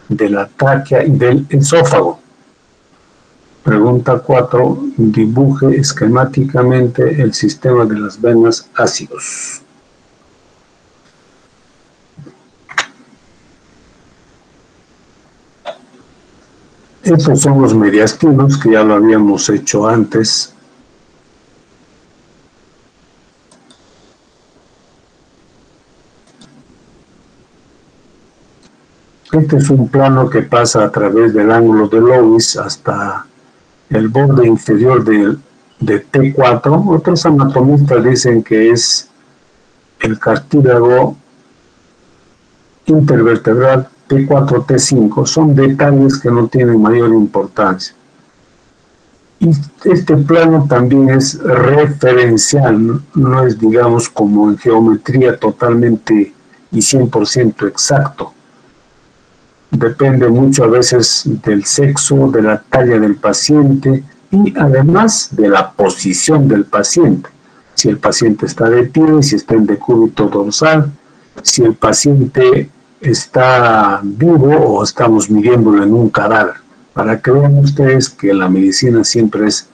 de la tráquea y del esófago. Pregunta 4. Dibuje esquemáticamente el sistema de las venas ácidos. Estos son los mediastinos, que ya lo habíamos hecho antes. Este es un plano que pasa a través del ángulo de Loewis hasta el borde inferior de T4. Otros anatomistas dicen que es el cartílago intervertebral T4, T5. Son detalles que no tienen mayor importancia. Y este plano también es referencial, no es, digamos, como en geometría totalmente y 100% exacto. Depende mucho a veces del sexo, de la talla del paciente y además de la posición del paciente. Si el paciente está de pie, si está en decúbito dorsal, si el paciente está vivo o estamos midiéndolo en un cadáver. Para que vean ustedes que la medicina siempre es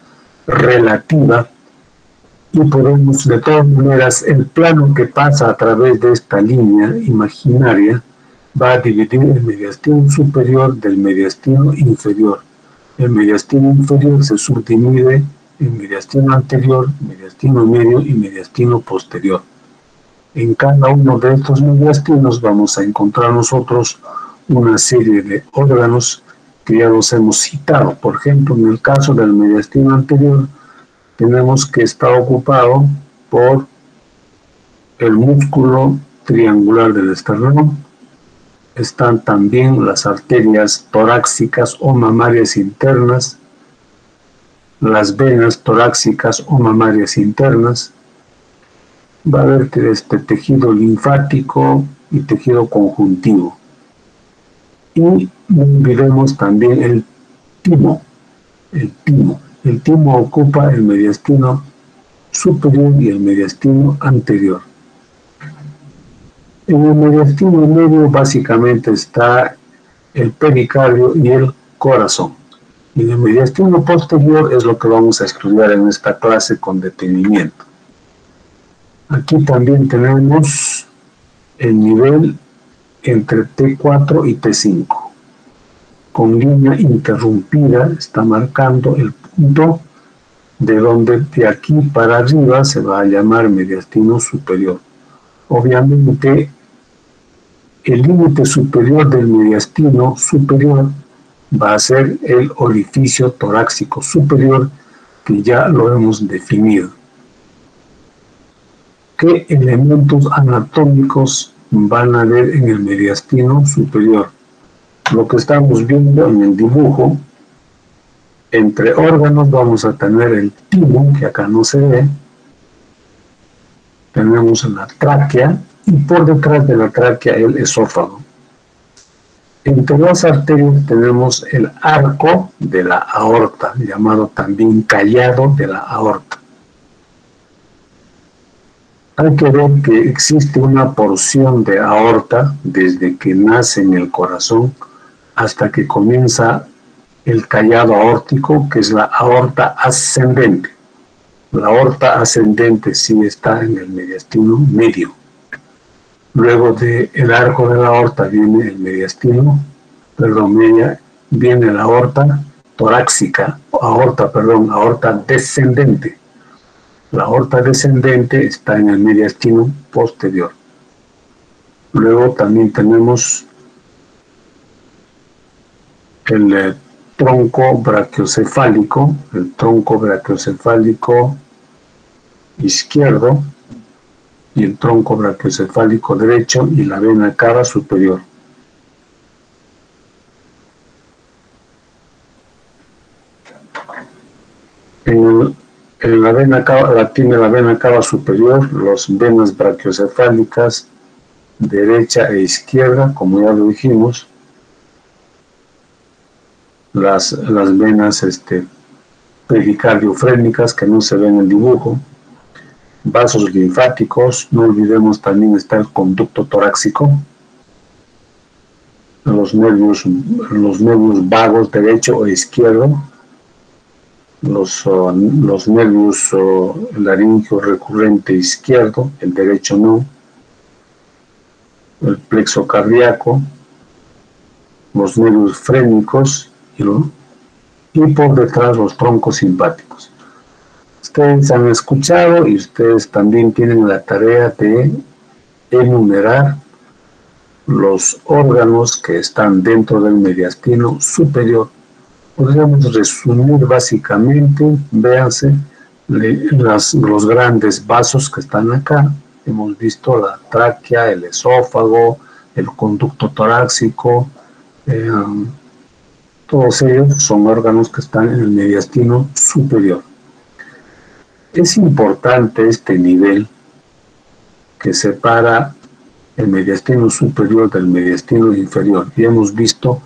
relativa y podemos, de todas maneras, el plano que pasa a través de esta línea imaginaria va a dividir el mediastino superior del mediastino inferior. El mediastino inferior se subdivide en mediastino anterior, mediastino medio y mediastino posterior. En cada uno de estos mediastinos vamos a encontrar nosotros una serie de órganos que ya los hemos citado. Por ejemplo, en el caso del mediastino anterior, tenemos que está ocupado por el músculo triangular del esternón. Están también las arterias torácicas o mamarias internas, las venas torácicas o mamarias internas. Va a haber este tejido linfático y tejido conjuntivo. Y no olvidemos también el timo. El timo ocupa el mediastino superior y el mediastino anterior. En el mediastino medio básicamente está el pericardio y el corazón. Y en el mediastino posterior es lo que vamos a estudiar en esta clase con detenimiento. Aquí también tenemos el nivel entre T4 y T5. Con línea interrumpida está marcando el punto de donde de aquí para arriba se va a llamar mediastino superior. Obviamente, el límite superior del mediastino superior va a ser el orificio torácico superior, que ya lo hemos definido. ¿Qué elementos anatómicos van a ver en el mediastino superior? Lo que estamos viendo en el dibujo, entre órganos vamos a tener el timo, que acá no se ve. Tenemos la tráquea y por detrás de la tráquea el esófago. Entre las arterias tenemos el arco de la aorta, llamado también callado de la aorta. Hay que ver que existe una porción de aorta desde que nace en el corazón hasta que comienza el callado aórtico, que es la aorta ascendente. La aorta ascendente sí está en el mediastino medio. Luego del arco de la aorta viene el mediastino, viene la aorta torácica, aorta descendente. La aorta descendente está en el mediastino posterior. Luego también tenemos el tronco brachiocefálico, izquierdo y el tronco brachiocefálico derecho y la vena cava superior. La vena cava superior, las venas brachiocefálicas derecha e izquierda, como ya lo dijimos, las venas pericardiofrénicas que no se ven en el dibujo, vasos linfáticos, no olvidemos también está el conducto torácico, los nervios vagos derecho o izquierdo, los nervios laríngeo recurrente izquierdo, el derecho no, el plexo cardíaco, los nervios frénicos y por detrás los troncos simpáticos. Ustedes han escuchado y ustedes también tienen la tarea de enumerar los órganos que están dentro del mediastino superior. Podríamos resumir básicamente, véanse, los grandes vasos que están acá. Hemos visto la tráquea, el esófago, el conducto torácico, todos ellos son órganos que están en el mediastino superior. Es importante este nivel que separa el mediastino superior del mediastino inferior. Y hemos visto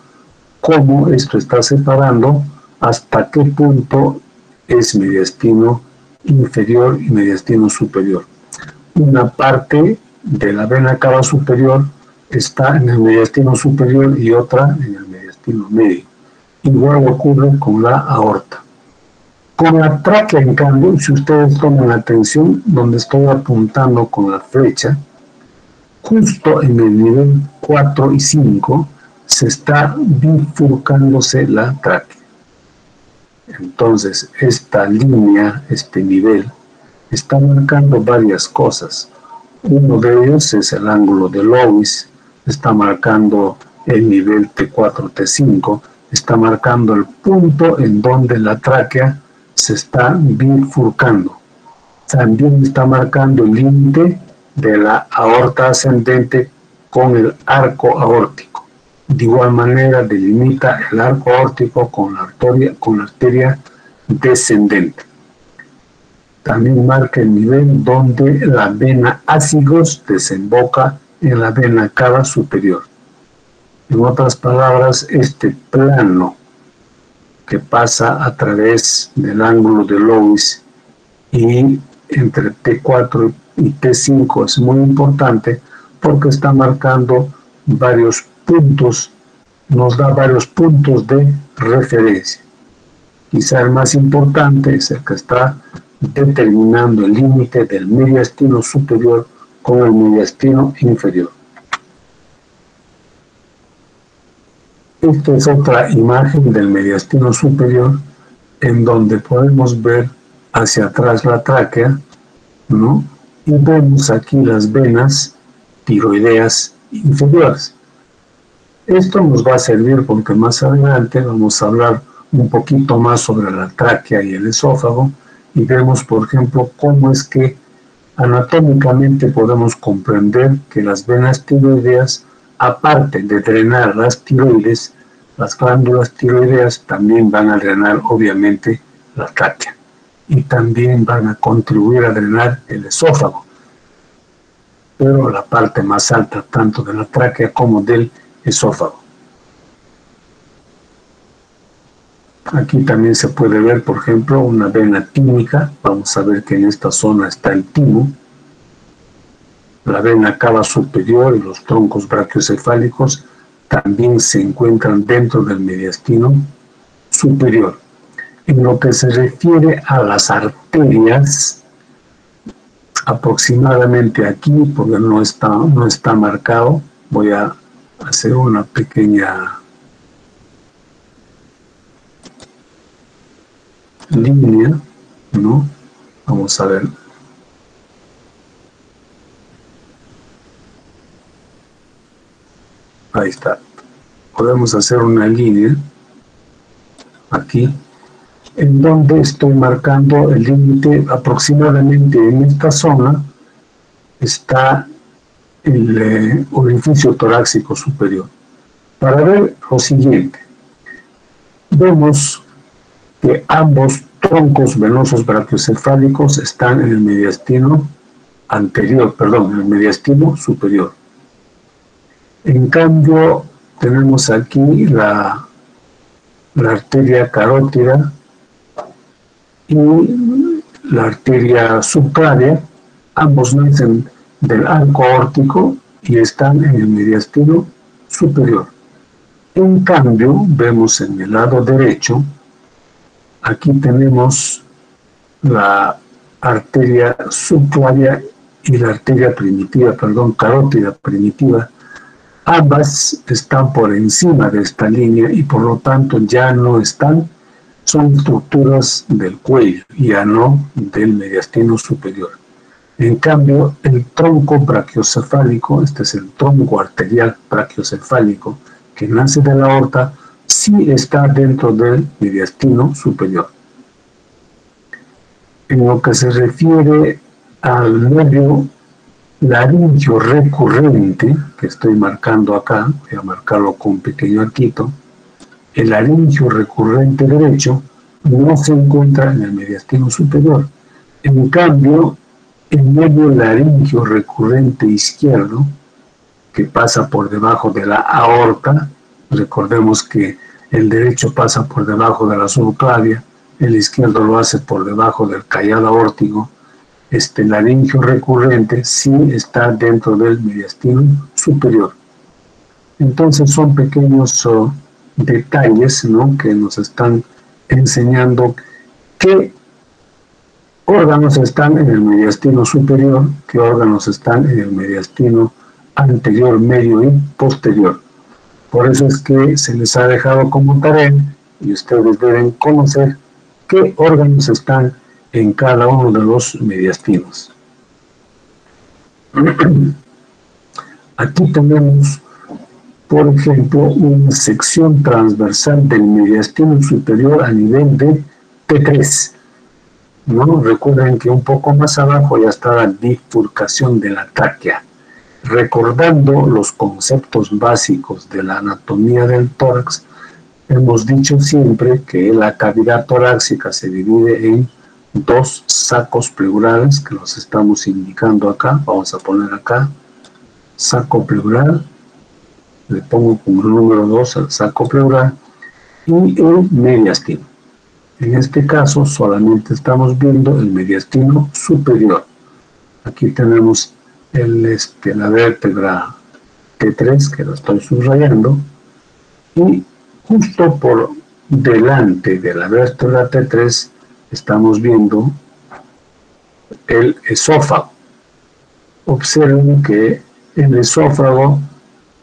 cómo esto está separando hasta qué punto es mediastino inferior y mediastino superior. Una parte de la vena cava superior está en el mediastino superior y otra en el mediastino medio. Igual ocurre con la aorta. Con la tráquea, en cambio, si ustedes toman atención, donde estoy apuntando con la flecha, justo en el nivel 4 y 5, se está bifurcándose la tráquea. Entonces, esta línea, este nivel, está marcando varias cosas. Uno de ellos es el ángulo de Lewis, está marcando el nivel T4, T5, está marcando el punto en donde la tráquea se está bifurcando. También está marcando el límite de la aorta ascendente con el arco aórtico. De igual manera delimita el arco aórtico con la arteria descendente. También marca el nivel donde la vena ácigos desemboca en la vena cava superior. En otras palabras, este plano que pasa a través del ángulo de Lewis y entre T4 y T5 es muy importante porque está marcando varios puntos, nos da varios puntos de referencia. Quizá el más importante es el que está determinando el límite del mediastino superior con el mediastino inferior. Esta es otra imagen del mediastino superior en donde podemos ver hacia atrás la tráquea, ¿no? Y vemos aquí las venas tiroideas inferiores. Esto nos va a servir porque más adelante vamos a hablar un poquito más sobre la tráquea y el esófago y vemos, por ejemplo, cómo es que anatómicamente podemos comprender que las venas tiroideas, aparte de drenar las tiroides, las glándulas tiroideas también van a drenar obviamente la tráquea y también van a contribuir a drenar el esófago. Pero la parte más alta tanto de la tráquea como del esófago. Aquí también se puede ver, por ejemplo, una vena tímica. Vamos a ver que en esta zona está el timo. La vena cava superior y los troncos brachiocefálicos también se encuentran dentro del mediastino superior. En lo que se refiere a las arterias, aproximadamente aquí, porque no está marcado, voy a hacer una pequeña línea, ¿no? Vamos a ver. Ahí está. Podemos hacer una línea aquí, en donde estoy marcando el límite aproximadamente en esta zona está el orificio torácico superior. Para ver lo siguiente, vemos que ambos troncos venosos brachiocefálicos están en el mediastino anterior, perdón, en el mediastino superior. En cambio, tenemos aquí la arteria carótida y la arteria subclavia, ambos nacen del arco aórtico y están en el mediastino superior. En cambio, vemos en el lado derecho, aquí tenemos la arteria subclavia y la arteria primitiva, carótida primitiva. Ambas están por encima de esta línea y por lo tanto ya no están, son estructuras del cuello, ya no del mediastino superior. En cambio, el tronco brachiocefálico, este es el tronco arterial brachiocefálico que nace de la aorta, sí está dentro del mediastino superior. En lo que se refiere al nervio laringio recurrente, que estoy marcando acá, voy a marcarlo con un pequeño arquito, el laringio recurrente derecho no se encuentra en el mediastino superior. En cambio, el nervio laringio recurrente izquierdo, que pasa por debajo de la aorta, recordemos que el derecho pasa por debajo de la subclavia, el izquierdo lo hace por debajo del callado aórtico. Este laringio recurrente sí está dentro del mediastino superior. Entonces son pequeños detalles, ¿no?, que nos están enseñando qué órganos están en el mediastino superior, qué órganos están en el mediastino anterior, medio y posterior. Por eso es que se les ha dejado como tarea y ustedes deben conocer qué órganos están en cada uno de los mediastinos. Aquí tenemos, por ejemplo, una sección transversal del mediastino superior a nivel de T3. ¿No? Recuerden que un poco más abajo ya está la bifurcación de la tráquea. Recordando los conceptos básicos de la anatomía del tórax, hemos dicho siempre que la cavidad torácica se divide en dos sacos pleurales, que los estamos indicando acá. Vamos a poner acá saco pleural, le pongo como número 2 al saco pleural, y el mediastino. En este caso solamente estamos viendo el mediastino superior. Aquí tenemos la vértebra T3, que la estoy subrayando, y justo por delante de la vértebra T3 estamos viendo el esófago. Observen que el esófago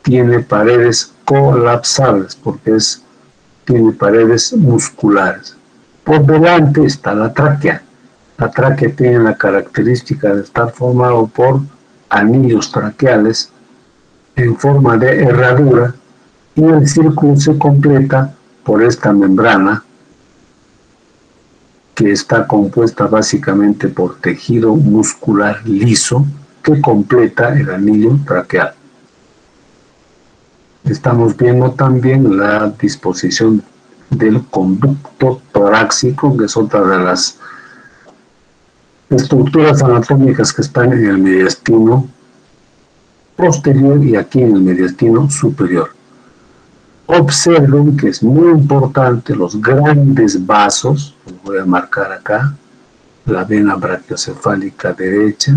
tiene paredes colapsables porque tiene paredes musculares. Por delante está la tráquea. La tráquea tiene la característica de estar formado por anillos traqueales en forma de herradura y el círculo se completa por esta membrana que está compuesta básicamente por tejido muscular liso que completa el anillo traqueal. Estamos viendo también la disposición del conducto torácico, que es otra de las estructuras anatómicas que están en el mediastino posterior y aquí en el mediastino superior. Observen que es muy importante los grandes vasos, los voy a marcar acá, la vena brachiocefálica derecha,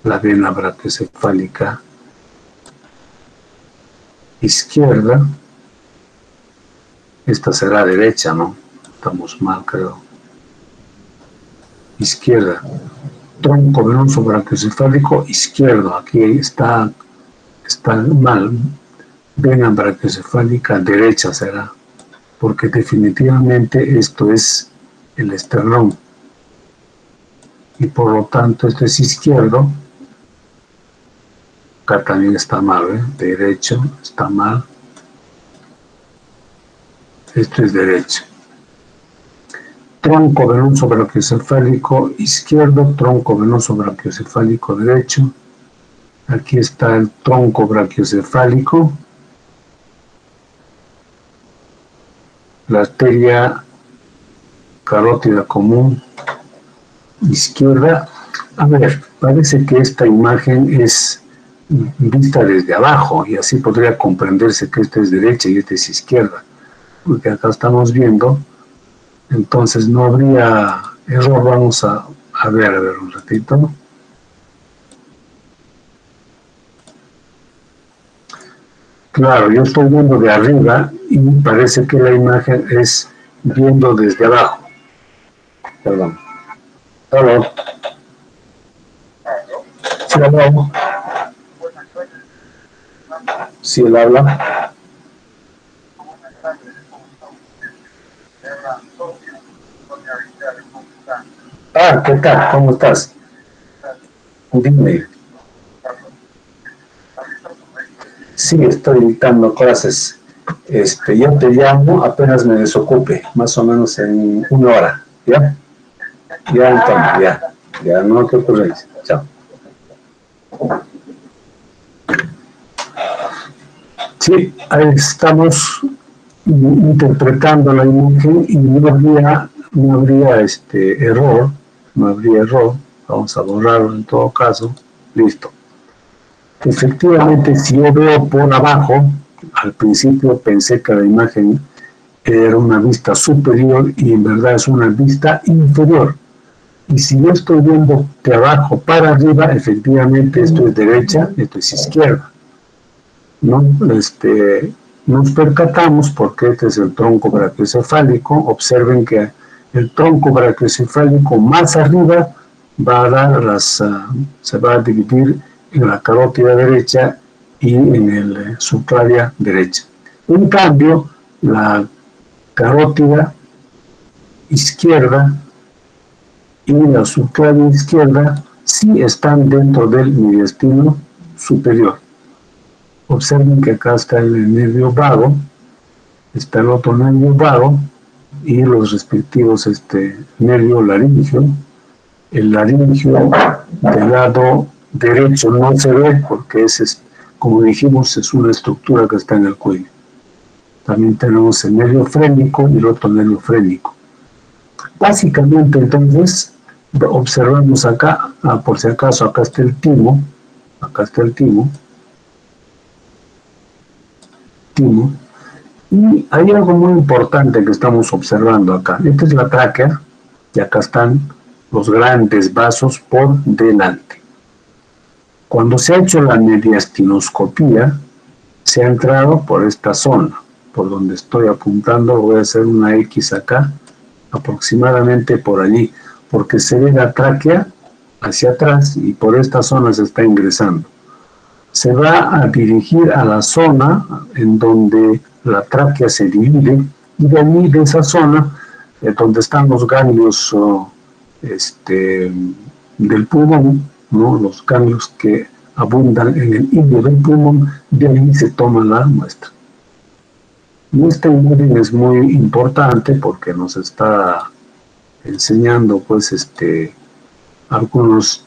la vena brachiocefálica izquierda, esta será derecha, ¿no? Estamos mal, creo. Izquierda. Tronco venoso brachiocefálico izquierdo. Aquí está mal. Vena brachiocefálica derecha será. Porque definitivamente esto es el esternón. Y por lo tanto esto es izquierdo. Acá también está mal, ¿eh? Derecho está mal. Esto es derecho. Tronco venoso brachiocefálico izquierdo, tronco venoso brachiocefálico derecho. Aquí está el tronco brachiocefálico. La arteria carótida común izquierda. A ver, parece que esta imagen es vista desde abajo y así podría comprenderse que esta es derecha y esta es izquierda. Porque acá estamos viendo, entonces no habría error. Vamos a ver un ratito. Claro, yo estoy viendo de arriba y parece que la imagen es viendo desde abajo. Perdón. Aló. Sí, aló. Sí, él habla. Ah, ¿qué tal? ¿Cómo estás? Dime. Sí, estoy dictando clases. Yo te llamo apenas me desocupe, más o menos en 1 hora. ¿Ya? Ya, Antonio, ya. Ya, no te ocurres. Chao. Sí, ahí estamos interpretando la imagen y no habría error. Vamos a borrarlo en todo caso. Listo. Efectivamente, si yo veo por abajo, al principio pensé que la imagen era una vista superior y en verdad es una vista inferior. Y si yo estoy viendo de abajo para arriba, efectivamente esto es derecha, esto es izquierda. ¿No? Nos percatamos, porque este es el tronco brachiocefálico, observen que el tronco brachiocefálico más arriba va a dar se va a dividir en la carótida derecha y en el subclavia derecha. En cambio, la carótida izquierda y la subclavia izquierda sí están dentro del mediastino superior. Observen que acá está el nervio vago, está el otro nervio vago y los respectivos nervio laringio. El laringio del lado derecho no se ve porque como dijimos, es una estructura que está en el cuello. También tenemos el nervio frénico y el otro nervio frénico. Básicamente, entonces, observamos acá, por si acaso, acá está el timo, y hay algo muy importante que estamos observando acá. Esta es la tráquea y acá están los grandes vasos por delante. Cuando se ha hecho la mediastinoscopía, se ha entrado por esta zona, por donde estoy apuntando, voy a hacer una X acá, aproximadamente por allí, porque se ve la tráquea hacia atrás y por esta zona se está ingresando. Se va a dirigir a la zona en donde la tráquea se divide y de allí, de esa zona, donde están los ganglios del pulmón, ¿no? Los ganglios que abundan en el indio del pulmón, de ahí se toma la muestra. Y esta imagen es muy importante porque nos está enseñando pues algunos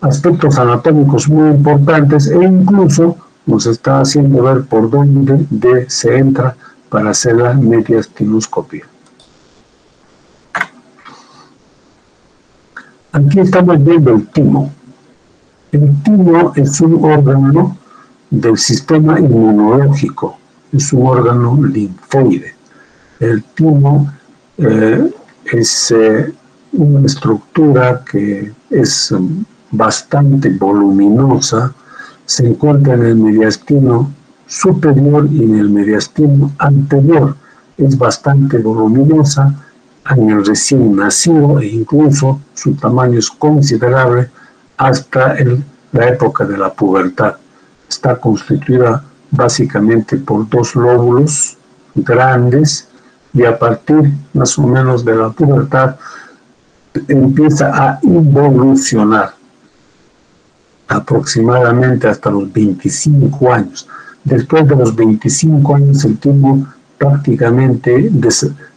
aspectos anatómicos muy importantes e incluso nos está haciendo ver por dónde se entra para hacer la mediastinoscopia. Aquí estamos viendo el timo. El timo es un órgano del sistema inmunológico, es un órgano linfoide. El timo es una estructura que es bastante voluminosa, se encuentra en el mediastino superior y en el mediastino anterior. Es bastante voluminosa en el recién nacido e incluso su tamaño es considerable hasta la época de la pubertad. Está constituida básicamente por dos lóbulos grandes y a partir más o menos de la pubertad empieza a involucionar aproximadamente hasta los 25 años. Después de los 25 años el timo prácticamente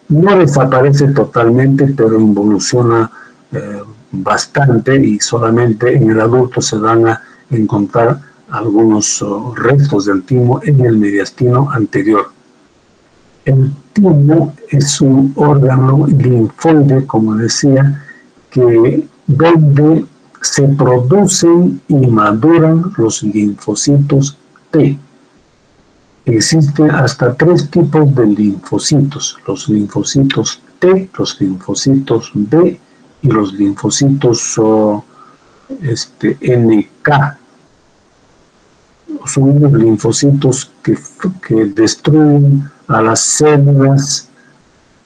no desaparece totalmente, pero involuciona bastante y solamente en el adulto se van a encontrar algunos restos del timo en el mediastino anterior. El timo es un órgano linfoide, como decía, donde se producen y maduran los linfocitos T. Existen hasta 3 tipos de linfocitos: los linfocitos T, los linfocitos B y los linfocitos NK. son los linfocitos que destruyen a las células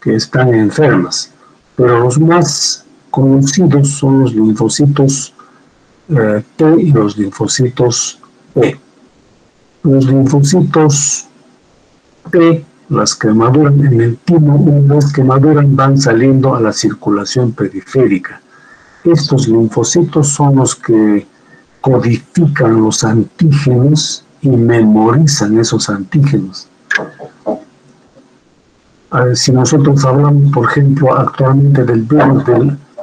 que están enfermas, pero los más conocidos son los linfocitos T y los linfocitos P. Los linfocitos T, las que maduran en el timo, una vez que maduran van saliendo a la circulación periférica. Estos linfocitos son los que codifican los antígenos y memorizan esos antígenos. Si nosotros hablamos, por ejemplo, actualmente del virus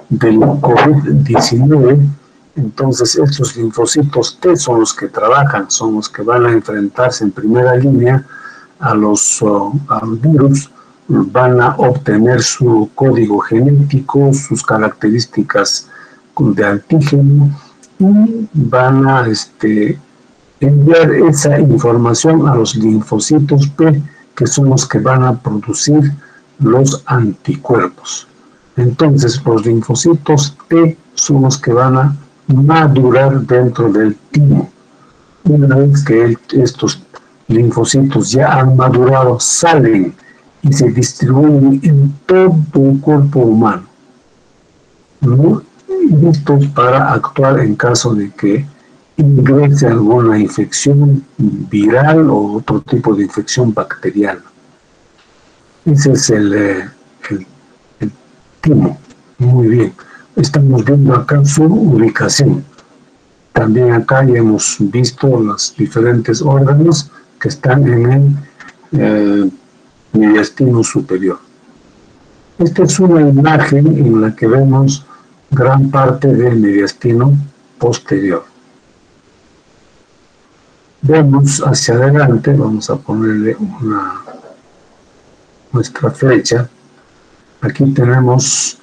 del COVID-19, entonces estos linfocitos T son los que trabajan, son los que van a enfrentarse en primera línea a los virus, van a obtener su código genético, sus características de antígeno y van a enviar esa información a los linfocitos P, que son los que van a producir los anticuerpos. Entonces, los linfocitos T son los que van a madurar dentro del timo. Una vez que estos linfocitos ya han madurado, salen y se distribuyen en todo el cuerpo humano, ¿no? Listos para actuar en caso de que ingrese alguna infección viral o otro tipo de infección bacteriana. Ese es el timo. Muy bien. Estamos viendo acá su ubicación. También acá ya hemos visto los diferentes órganos que están en el mediastino superior. Esta es una imagen en la que vemos gran parte del mediastino posterior. Vemos hacia adelante, vamos a ponerle nuestra flecha. Aquí tenemos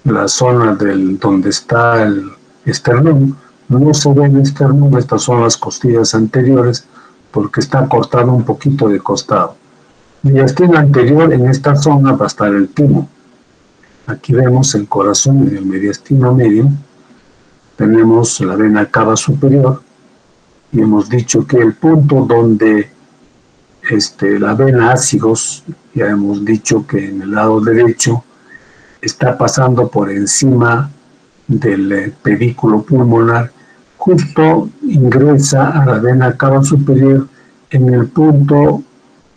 la zona donde está el esternón. No se ve el esternón, estas son las costillas anteriores, porque está cortado un poquito de costado. Mediastino anterior, en esta zona va a estar el timo. Aquí vemos el corazón en el mediastino medio. Tenemos la vena cava superior. Y hemos dicho que el punto donde la vena ácigos, ya hemos dicho que en el lado derecho está pasando por encima del pedículo pulmonar, justo ingresa a la vena cava superior en el punto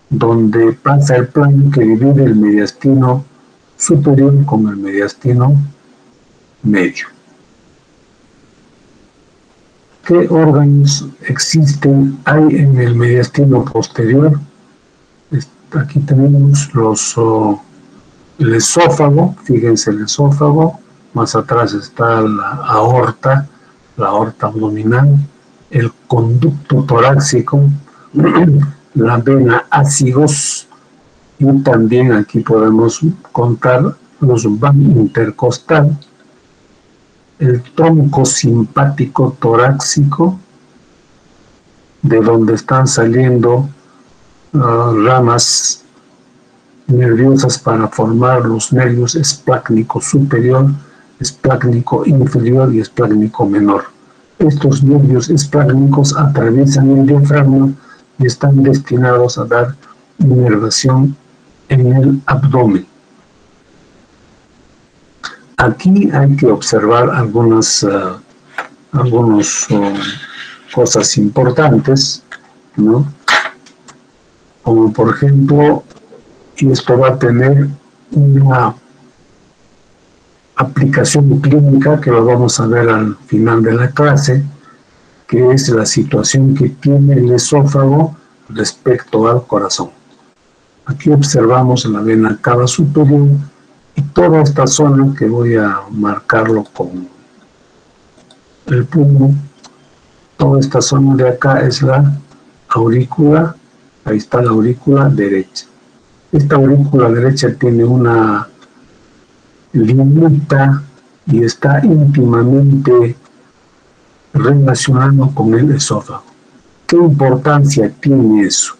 donde pasa el plano que divide el mediastino superior con el mediastino medio. ¿Qué órganos hay en el mediastino posterior? Aquí tenemos el esófago, fíjense el esófago, más atrás está la aorta abdominal, el conducto torácico, la vena ácigos, y también aquí podemos contar los vanos intercostal, el tronco simpático torácico, de donde están saliendo ramas nerviosas para formar los nervios esplácnico superior, esplácnico inferior y esplácnico menor. Estos nervios esplácnicos atraviesan el diafragma y están destinados a dar inervación en el abdomen. Aquí hay que observar algunas cosas importantes, ¿no? Como por ejemplo, y esto va a tener una aplicación clínica que lo vamos a ver al final de la clase, que es la situación que tiene el esófago respecto al corazón. Aquí observamos la vena cava superior y toda esta zona que voy a marcarlo con el puño. Toda esta zona de acá es la aurícula, ahí está la aurícula derecha. Esta aurícula derecha tiene una limita y está íntimamente relacionado con el esófago. ¿Qué importancia tiene eso?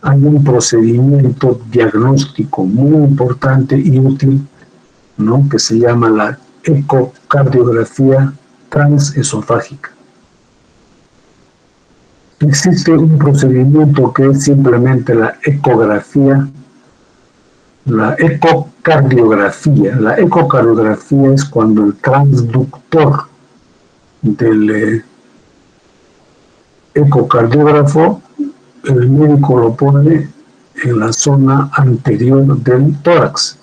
Hay un procedimiento diagnóstico muy importante y útil, ¿no?, que se llama la ecocardiografía transesofágica. Existe un procedimiento que es simplemente la ecografía, la ecocardiografía. La ecocardiografía es cuando el transductor del ecocardiógrafo, el médico lo pone en la zona anterior del tórax.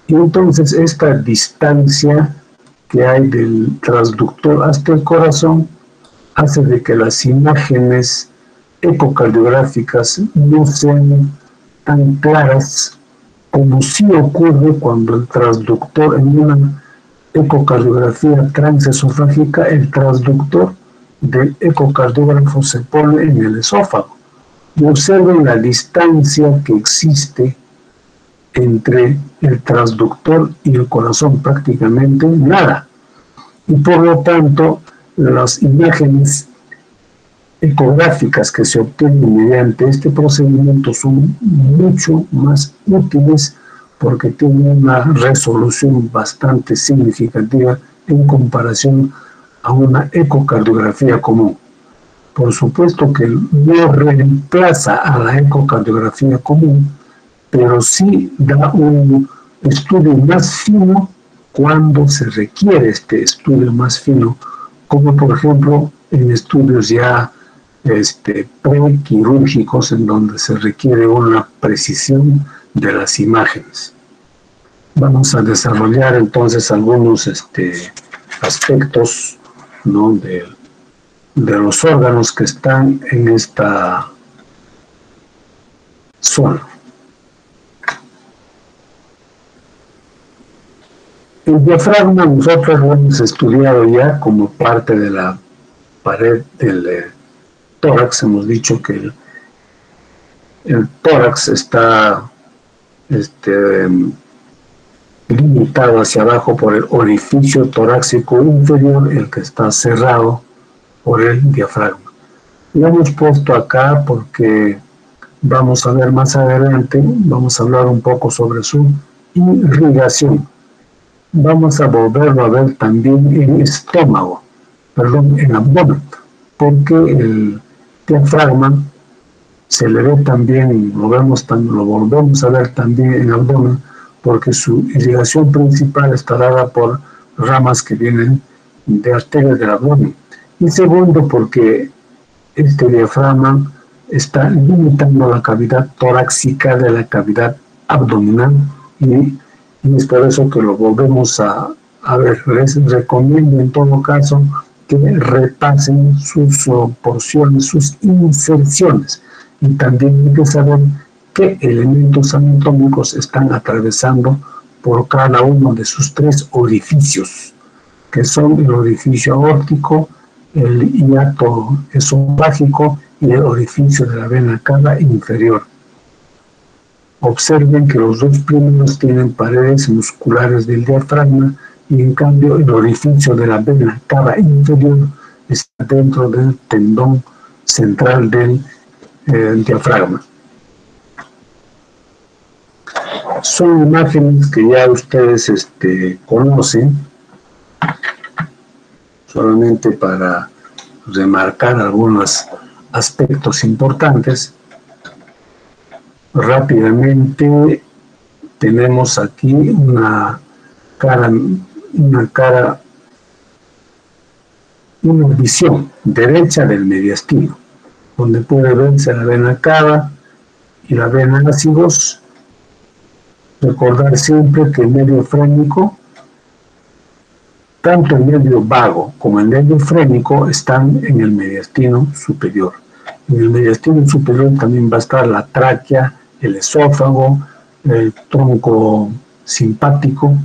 Y entonces esta distancia que hay del transductor hasta el corazón hace de que las imágenes ecocardiográficas no sean tan claras como sí ocurre cuando el transductor en una ecocardiografía transesofágica, el transductor del ecocardiógrafo se pone en el esófago. Y observen la distancia que existe entre el transductor y el corazón, prácticamente nada. Y por lo tanto, las imágenes ecográficas que se obtienen mediante este procedimiento son mucho más útiles porque tienen una resolución bastante significativa en comparación a una ecocardiografía común. Por supuesto que no reemplaza a la ecocardiografía común, pero sí da un estudio más fino cuando se requiere este estudio más fino, como por ejemplo en estudios ya prequirúrgicos en donde se requiere una precisión de las imágenes. Vamos a desarrollar entonces algunos aspectos, ¿no?, de los órganos que están en esta zona. El diafragma nosotros lo hemos estudiado ya como parte de la pared del tórax. Hemos dicho que el tórax está limitado hacia abajo por el orificio torácico inferior, el que está cerrado por el diafragma. Lo hemos puesto acá porque vamos a ver más adelante, vamos a hablar un poco sobre su irrigación. Vamos a volverlo a ver también en en abdomen, porque el diafragma se le ve también, lo volvemos a ver también en abdomen, porque su irrigación principal está dada por ramas que vienen de arterias del abdomen. Y segundo, porque este diafragma está limitando la cavidad torácica de la cavidad abdominal y es por eso que lo volvemos a ver. Les recomiendo en todo caso que repasen sus porciones, sus inserciones, y también hay que saber qué elementos anatómicos están atravesando por cada uno de sus tres orificios, que son el orificio aórtico, el hiato esofágico y el orificio de la vena cava inferior. Observen que los dos primeros tienen paredes musculares del diafragma y en cambio el orificio de la vena cava inferior está dentro del tendón central del diafragma. Son imágenes que ya ustedes conocen, solamente para remarcar algunos aspectos importantes. Rápidamente tenemos aquí una visión derecha del mediastino, donde puede verse la vena cava y la vena ácidos. Recordar siempre que el medio frénico, tanto el medio vago como el medio frénico, están en el mediastino superior. En el mediastino superior también va a estar la tráquea, el esófago, el tronco simpático.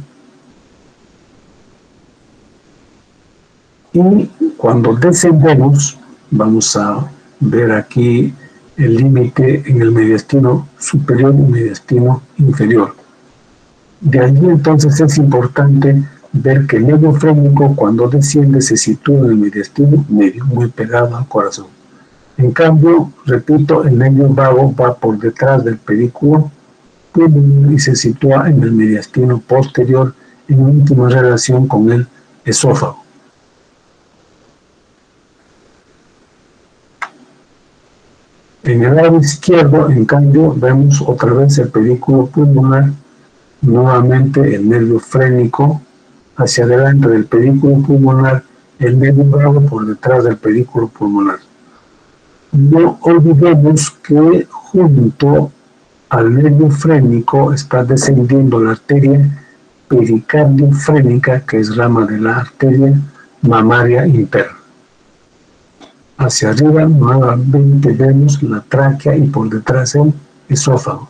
Y cuando descendemos, vamos a ver aquí el límite en el mediastino superior y mediastino inferior. De allí entonces es importante ver que el medio frénico, cuando desciende, se sitúa en el mediastino medio, muy pegado al corazón. En cambio, repito, el medio vago va por detrás del pedículo y se sitúa en el mediastino posterior, en íntima relación con el esófago. En el lado izquierdo, en cambio, vemos otra vez el pedículo pulmonar, nuevamente el nervio frénico hacia adelante del pedículo pulmonar, el nervio vago por detrás del pedículo pulmonar. No olvidemos que junto al nervio frénico está descendiendo la arteria pericardiofrénica, que es rama de la arteria mamaria interna. Hacia arriba nuevamente vemos la tráquea y por detrás el esófago.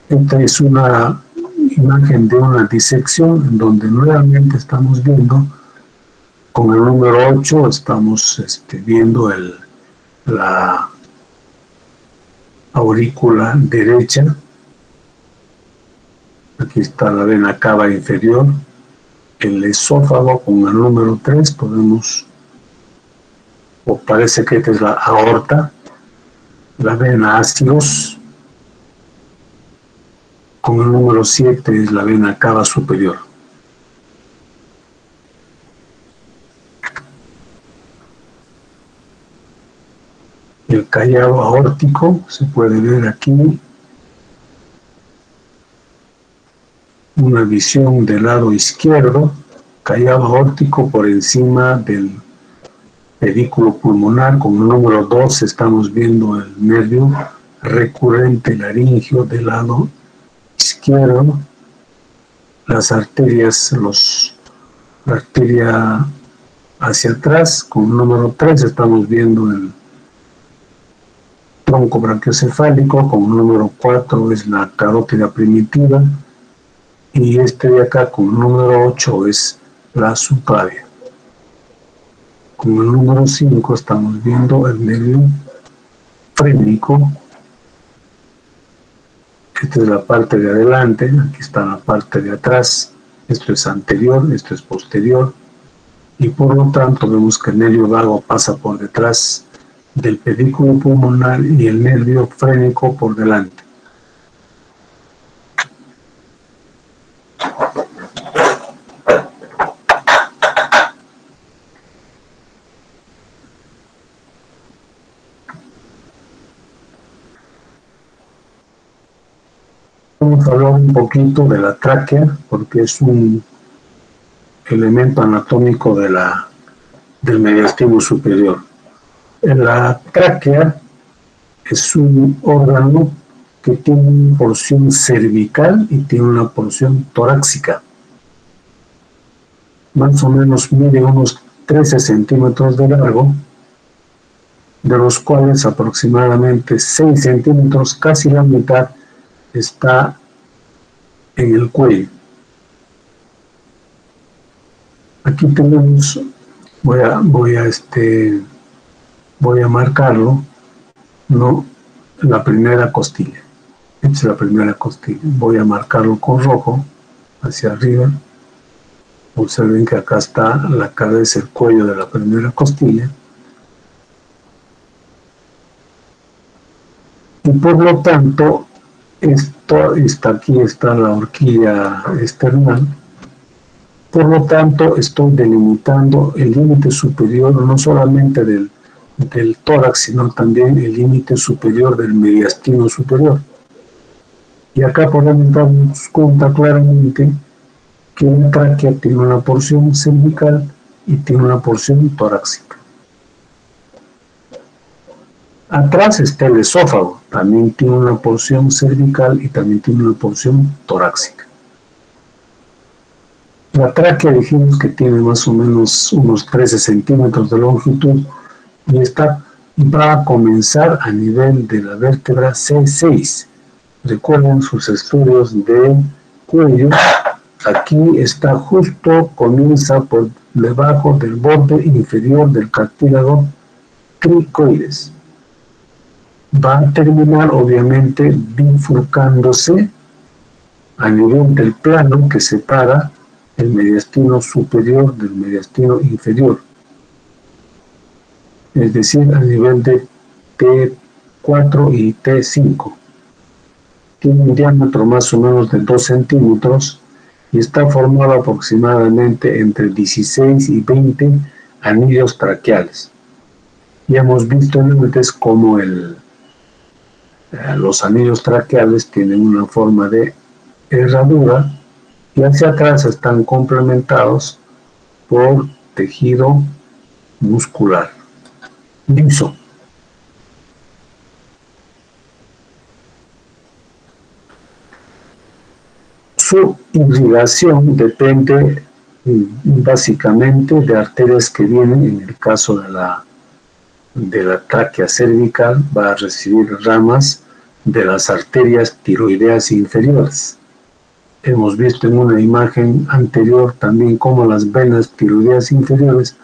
Esta es una imagen de una disección en donde nuevamente estamos viendo con el número 8, estamos viendo la aurícula derecha. Aquí está la vena cava inferior, el esófago con el número 3, podemos, o parece que esta es la aorta, la vena ácidos, con el número 7 es la vena cava superior. El callado aórtico se puede ver aquí, una visión del lado izquierdo, callado aórtico por encima del pedículo pulmonar, con el número 2 estamos viendo el nervio recurrente laringio del lado izquierdo, las arterias, la arteria hacia atrás, con el número 3 estamos viendo el tronco brachiocefálico, con el número 4 es la carótida primitiva, y este de acá con el número 8 es la subclavia. Con el número 5 estamos viendo el nervio frénico. Esta es la parte de adelante, aquí está la parte de atrás, esto es anterior, esto es posterior, y por lo tanto vemos que el nervio vago pasa por detrás del pedículo pulmonar y el nervio frénico por delante. Vamos a hablar un poquito de la tráquea, porque es un elemento anatómico del mediastino superior. La tráquea es un órgano que tiene una porción cervical y tiene una porción torácica. Más o menos mide unos 13 centímetros de largo, de los cuales aproximadamente 6 centímetros, casi la mitad, está en el cuello. Aquí tenemos, voy a marcarlo, ¿no? La primera costilla. Esta es la primera costilla. Voy a marcarlo con rojo hacia arriba. Observen que acá está la cabeza, el cuello de la primera costilla. Y por lo tanto, aquí está la horquilla external. Por lo tanto, estoy delimitando el límite superior no solamente del tórax, sino también el límite superior del mediastino superior. Y acá podemos darnos cuenta claramente que la tráquea tiene una porción cervical y tiene una porción torácica. Atrás está el esófago, también tiene una porción cervical y también tiene una porción torácica. La tráquea dijimos que tiene más o menos unos 13 centímetros de longitud y esta va a comenzar a nivel de la vértebra C6. Recuerden sus estudios de cuello. Aquí está justo, comienza por debajo del borde inferior del cartílago cricoides. Va a terminar obviamente bifurcándose a nivel del plano que separa el mediastino superior del mediastino inferior, es decir, a nivel de T4 y T5. Tiene un diámetro más o menos de 2 centímetros y está formado aproximadamente entre 16 y 20 anillos traqueales. Ya hemos visto antes cómo los anillos traqueales tienen una forma de herradura y hacia atrás están complementados por tejido muscular liso. Su irrigación depende básicamente de arterias que vienen. En el caso de la tráquea cervical, va a recibir ramas de las arterias tiroideas inferiores. Hemos visto en una imagen anterior también cómo las venas tiroideas inferiores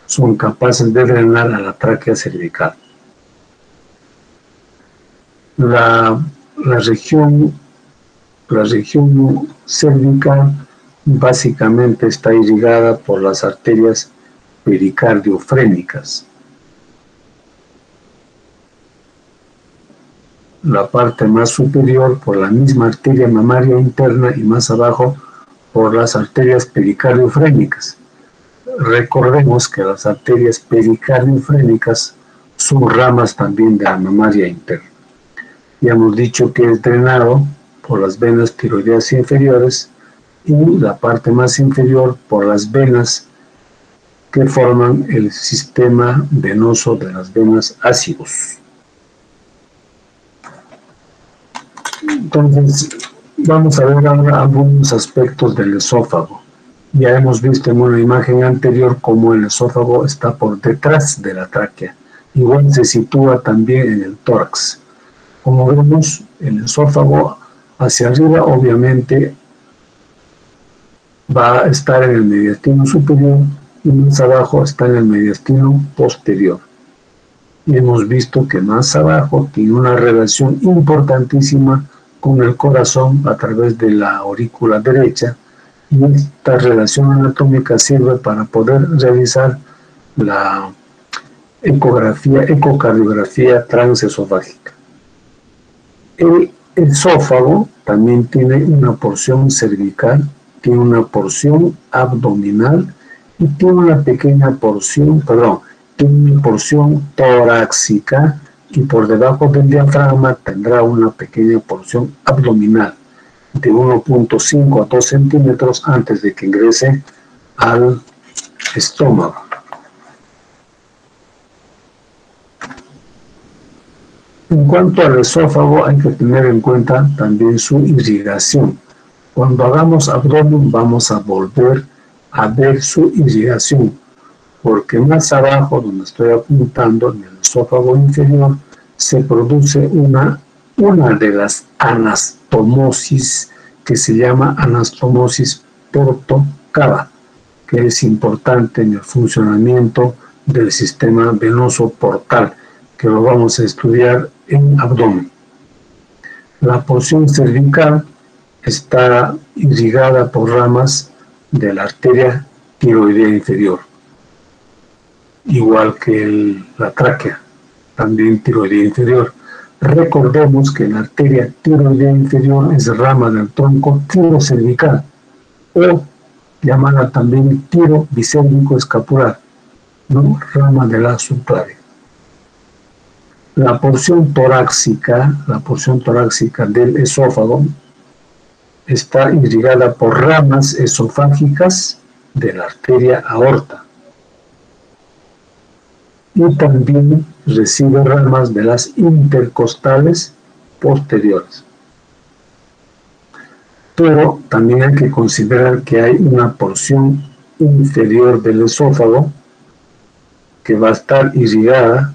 son capaces de drenar a la tráquea cervical. La región cervical básicamente está irrigada por las arterias pericardiofrénicas. La parte más superior por la misma arteria mamaria interna y más abajo por las arterias pericardiofrénicas. Recordemos que las arterias pericardiofrénicas son ramas también de la mamaria interna. Ya hemos dicho que es drenado por las venas tiroideas inferiores y la parte más inferior por las venas que forman el sistema venoso de las venas ácidos. Entonces, vamos a ver ahora algunos aspectos del esófago. Ya hemos visto en una imagen anterior cómo el esófago está por detrás de la tráquea. Igual se sitúa también en el tórax. Como vemos, el esófago hacia arriba obviamente va a estar en el mediastino superior y más abajo está en el mediastino posterior. Y hemos visto que más abajo tiene una relación importantísima con el corazón a través de la aurícula derecha, y esta relación anatómica sirve para poder realizar la ecocardiografía transesofágica. El esófago también tiene una porción cervical, tiene una porción abdominal y tiene una pequeña porción, tiene una porción torácica, y por debajo del diafragma tendrá una pequeña porción abdominal de 1.5 a 2 centímetros antes de que ingrese al estómago. En cuanto al esófago, hay que tener en cuenta también su irrigación. Cuando hagamos abdomen vamos a volver a ver su irrigación, porque más abajo, donde estoy apuntando, en el esófago inferior, se produce una de las anastomosis, que se llama anastomosis portocava, que es importante en el funcionamiento del sistema venoso portal, que lo vamos a estudiar en abdomen. La porción cervical está irrigada por ramas de la arteria tiroidea inferior, igual que la tráquea, también tiroidea inferior. Recordemos que la arteria tiroidea inferior es rama del tronco tirocervical, o llamada también tiro bicéntrico escapular, ¿no? Rama de la subclavia. La porción torácica del esófago está irrigada por ramas esofágicas de la arteria aorta, y también recibe ramas de las intercostales posteriores. Pero también hay que considerar que hay una porción inferior del esófago que va a estar irrigada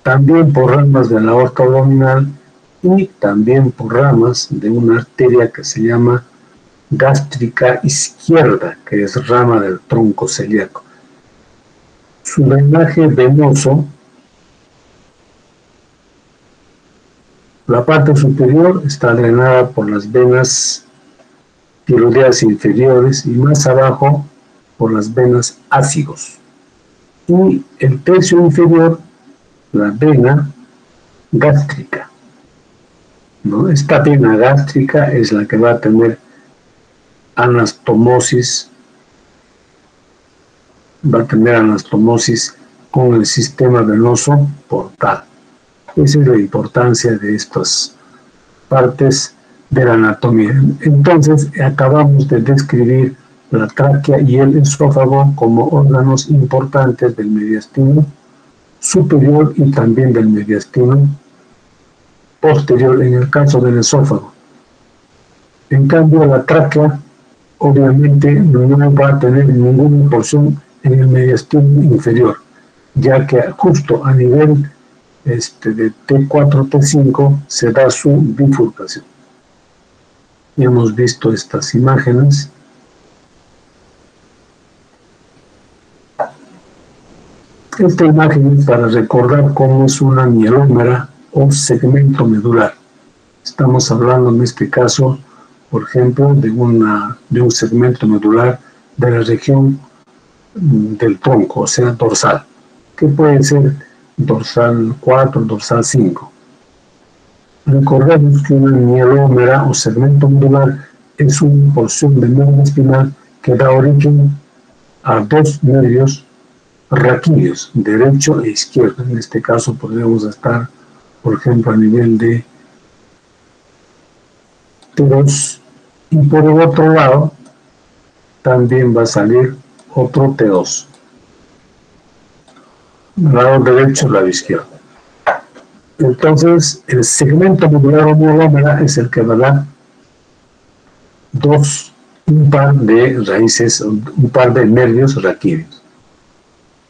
también por ramas de la aorta abdominal y también por ramas de una arteria que se llama gástrica izquierda, que es rama del tronco celíaco. Su drenaje venoso, la parte superior está drenada por las venas tiroideas inferiores y más abajo por las venas ácidos. Y el tercio inferior, la vena gástrica, ¿no? Esta vena gástrica es la que va a tener anastomosis, va a tener anastomosis con el sistema venoso portal. Esa es la importancia de estas partes de la anatomía. Entonces, acabamos de describir la tráquea y el esófago como órganos importantes del mediastino superior y también del mediastino posterior en el caso del esófago. En cambio, la tráquea obviamente no va a tener ninguna porción en el mediastino inferior, ya que justo a nivel de T4, T5 se da su bifurcación. Y hemos visto estas imágenes. Esta imagen es para recordar cómo es una mielómera o segmento medular. Estamos hablando en este caso, por ejemplo, de un segmento medular de la región del tronco, o sea, dorsal, que puede ser dorsal 4, dorsal 5. Recordemos que una mielómera o segmento medular es una porción de nervio espinal que da origen a dos nervios raquídeos, derecho e izquierdo. En este caso podríamos estar, por ejemplo, a nivel de T2, y por el otro lado también va a salir otro T2. Lado derecho, lado izquierdo. Entonces, el segmento medular o mielómera es el que va a dar un par de raíces, un par de nervios raquídeos.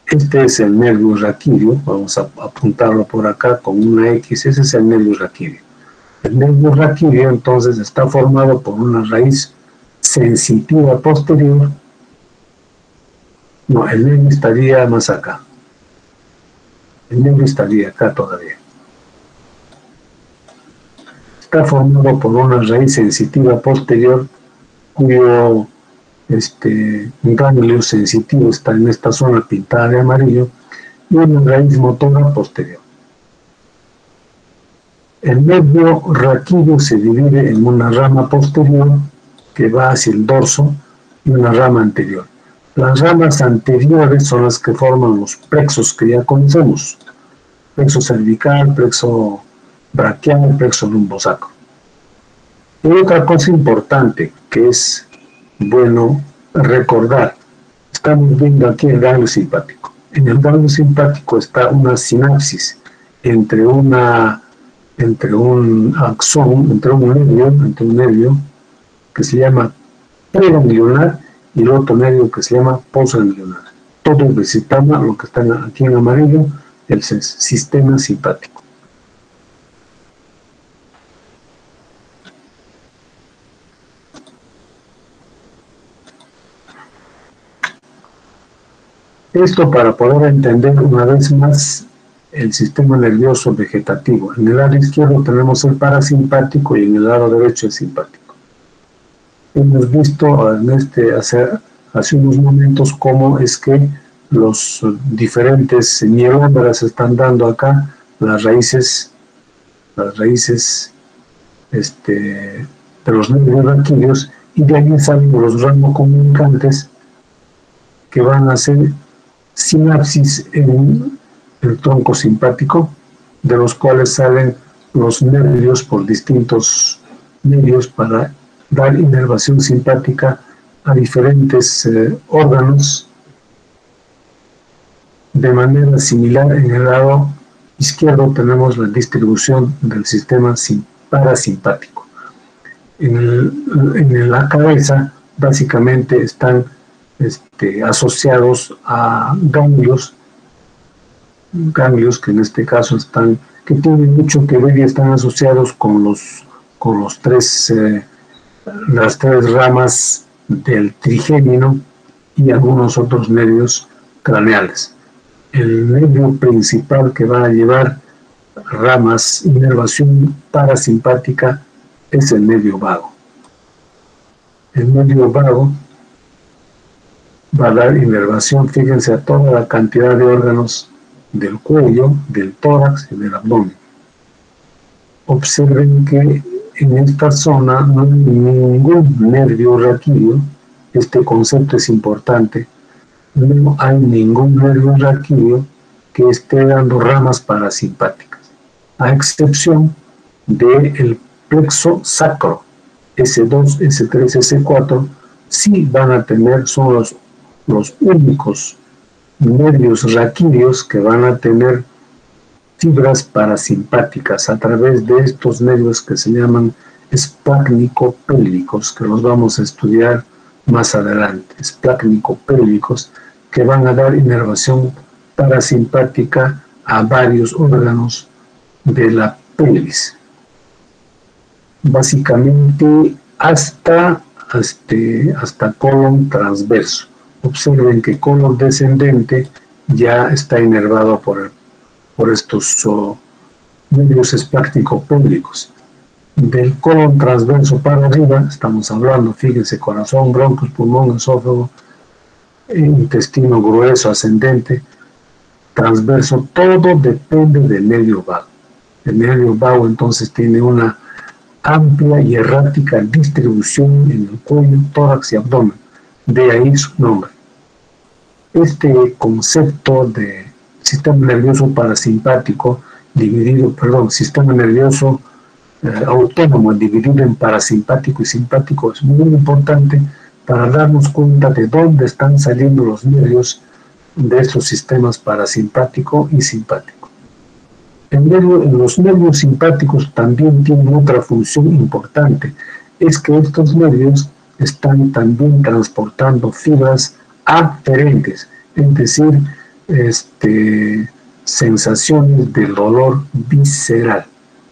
Este es el nervio raquídeo, vamos a apuntarlo por acá con una X, ese es el nervio raquídeo. El nervio raquídeo entonces está formado por una raíz sensitiva posterior. No, el nervio estaría más acá. El nervio estaría acá todavía. Está formado por una raíz sensitiva posterior cuyo ganglio sensitivo está en esta zona pintada de amarillo y una raíz motora posterior. El nervio raquídeo se divide en una rama posterior que va hacia el dorso y una rama anterior. Las ramas anteriores son las que forman los plexos que ya conocemos: plexo cervical, plexo braquial, plexo lumbosacro. Y otra cosa importante que es bueno recordar, estamos viendo aquí el ganglio simpático. En el ganglio simpático está una sinapsis entre un axón, entre un nervio que se llama preganglionar y el otro nervio que se llama postganglionar. Todos visitamos lo que está aquí en amarillo, el sistema simpático. Esto para poder entender una vez más el sistema nervioso vegetativo. En el lado izquierdo tenemos el parasimpático y en el lado derecho el simpático. Hemos visto hace unos momentos cómo es que los diferentes mielómeras están dando acá las raíces de los nervios raquídeos, y de ahí salen los ramos comunicantes que van a hacer sinapsis en el tronco simpático, de los cuales salen los nervios por distintos medios para dar inervación simpática a diferentes órganos. De manera similar, en el lado izquierdo tenemos la distribución del sistema parasimpático. En la cabeza básicamente están asociados a ganglios que en este caso que tienen mucho que ver y están asociados con las tres ramas del trigémino y algunos otros nervios craneales. El nervio principal que va a llevar ramas, inervación parasimpática, es el nervio vago. El nervio vago va a dar inervación, fíjense, a toda la cantidad de órganos del cuello, del tórax y del abdomen. Observen que en esta zona no hay ningún nervio raquídeo. Este concepto es importante. No hay ningún nervio raquídeo que esté dando ramas parasimpáticas, a excepción del plexo sacro. S2, S3, S4 sí van a tener, son los únicos nervios raquídeos que van a tener fibras parasimpáticas a través de estos nervios que se llaman esplácnico-pélvicos, que los vamos a estudiar más adelante, esplácnico-pélvicos, que van a dar inervación parasimpática a varios órganos de la pelvis. Básicamente hasta colon transverso. Observen que colon descendente ya está inervado por estos nervios esplácnico-pélvicos. Del colon transverso para arriba, estamos hablando, fíjense, corazón, bronquios, pulmón, esófago, intestino grueso, ascendente, transverso, todo depende del nervio vago. El nervio vago entonces tiene una amplia y errática distribución en el cuello, tórax y abdomen. De ahí su nombre. Este concepto de sistema nervioso parasimpático sistema nervioso autónomo dividido en parasimpático y simpático es muy importante para darnos cuenta de dónde están saliendo los nervios de estos sistemas parasimpático y simpático. Los nervios simpáticos también tienen otra función importante, es que estos nervios están también transportando fibras aferentes, es decir, sensaciones de dolor visceral.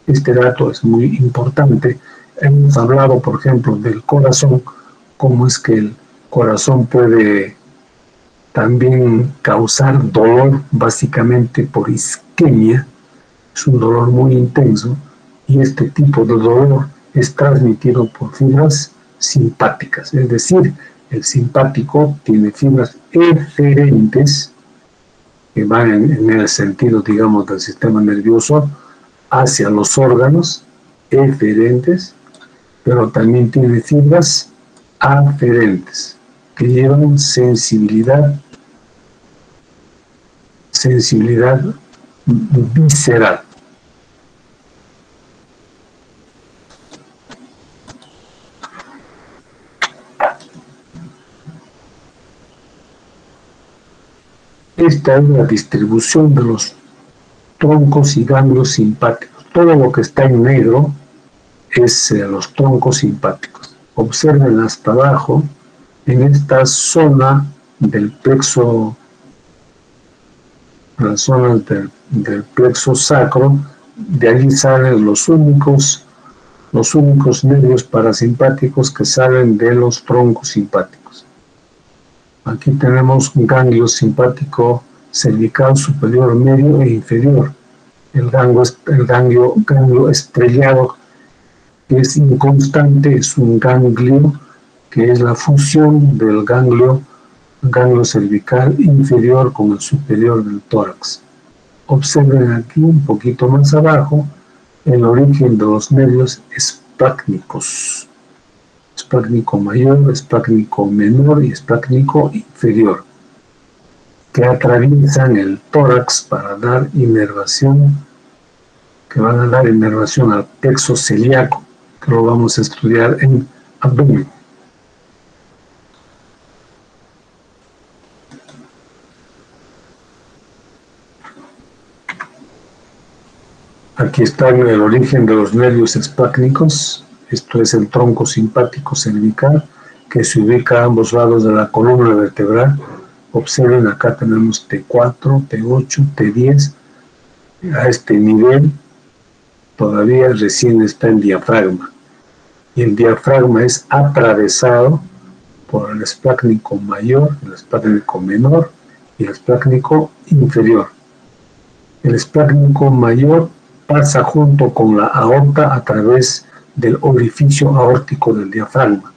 Este dato es muy importante. Hemos hablado, por ejemplo, del corazón, cómo es que el corazón puede también causar dolor, básicamente por isquemia. Es un dolor muy intenso y este tipo de dolor es transmitido por fibras simpáticas, es decir, el simpático tiene fibras eferentes que van en el sentido, digamos, del sistema nervioso hacia los órganos eferentes, pero también tiene fibras aferentes que llevan sensibilidad visceral. Esta es la distribución de los troncos y ganglios simpáticos. Todo lo que está en negro es los troncos simpáticos. Observen hasta abajo, en esta zona del plexo, la zona del plexo sacro, de allí salen los únicos nervios parasimpáticos que salen de los troncos simpáticos. Aquí tenemos un ganglio simpático cervical superior, medio e inferior. El ganglio estrellado, que es inconstante, es un ganglio que es la fusión del ganglio cervical inferior con el superior del tórax. Observen aquí un poquito más abajo el origen de los nervios esplácnicos. Esplácnico mayor, esplácnico menor y esplácnico inferior, que atraviesan el tórax para dar inervación, que van a dar inervación al plexo celíaco, que lo vamos a estudiar en abdomen. Aquí está el origen de los nervios esplácnicos. Esto es el tronco simpático cervical, que se ubica a ambos lados de la columna vertebral. Observen, acá tenemos T4, T8, T10. A este nivel todavía recién está el diafragma. Y el diafragma es atravesado por el esplácnico mayor, el esplácnico menor y el esplácnico inferior. El esplácnico mayor pasa junto con la aorta a través del orificio aórtico del diafragma.